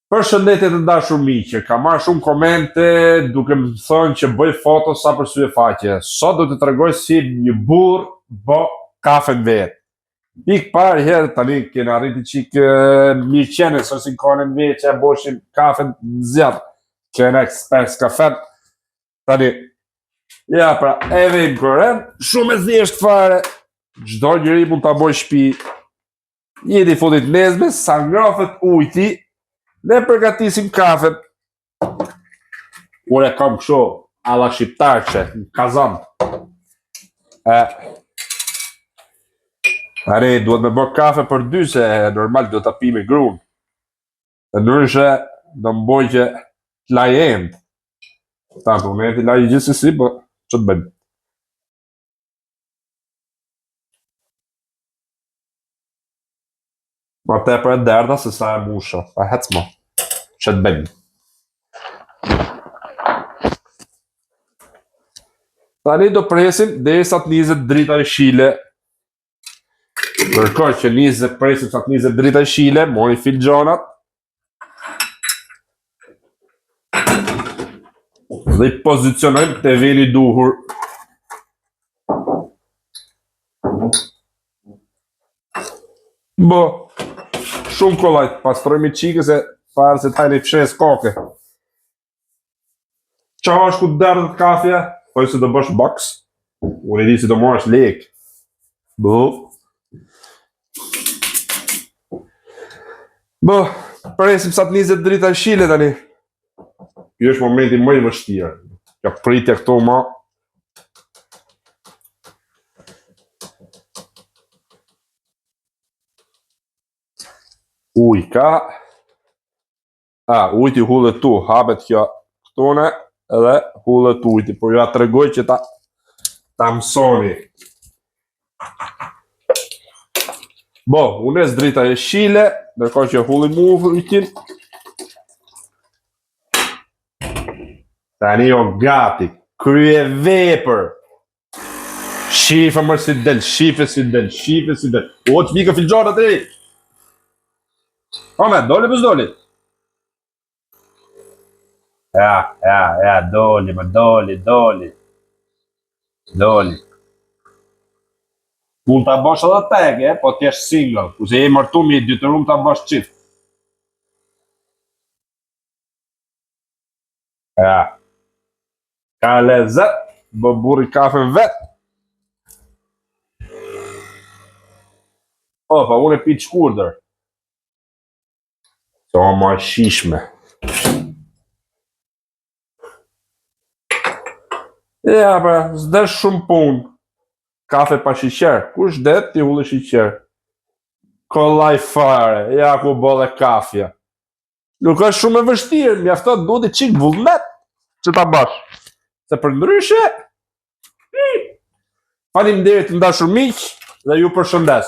Përshëndetje të dashur miqë, ka marrë shumë komente duke më thënë që bëj foto sa për sy e faqe. Sot do të tregoj si një burr bë kafen vet. Pikë parë herë tani kena arriti çik mirëqenie se si kohën e vetë që e boshin kafen në zjarr. Kena ekspres kafe. Tani, ja pra, e vejmë kërën, shumë e thjesht fare. Çdo njeri mund ta bëjë shtëpi. Jeti fundit nezme, sa ngrofet ujti, ne përgatisim kafen. Unë e kam kështu, alla shqiptarqe, në kazan. Tani, duhet me bërë kafe për dy, se normal duhet ta pi me gruan. E ndryshe, do më boj që t'laj endë. Tanto, unë e t'i laj gjithsesi, po që të bëjmë. Ma tepër e derda se sa e musha. Pa hec mo. Që të bëjmë. Tani do presim derisa të nizet drita e shile. Ndërkohë që presim sa të nizet drita e shile, mori filxonat. Dhe i pozicionojmë te veli duhur. Bo, shumë kollajt, pastrojmë i qike se farë se tajnë i fshes koke. Qa është ku derdhët kafja? Thoj se do bësh box. Unë i di si do morësh lek. Bo, presim sa të nizet drita e shile tani. Kjo është momenti më i vështirë. Kjo pritja këto ma. Uj ka. Ujti hullet tu, hapet kjo këtone edhe hullet ujti. Por ja të regoj që ta mësoni. Bo, unes drita e shile, ndërkohë që hullim ujtin. Tani jo gati, krye vepër. Shife mërë si del, shife si del. O, që mika filxonat e! Ome, doli për s'doli? Ja, doli. Mund t'a bosh edhe tege, po t'jesh single. Kuse je mërtu mi dy të rumë t'a bosh qift. Ja. Ka lezet, bë burri kafe vet. Pa unë e pi shkurtër. So ma shishme. Ja, pra, s'desh shumë punë. Kafe pa shiqer. Kush det ti hullë shiqer? Kollaj fare, ja ku bolle kafja. Nuk është shumë e vështirë, mjafton duhet i qik vullnet që ta bash. Se për ndryshe, faleminderit të ndashur miq dhe ju përshëndes.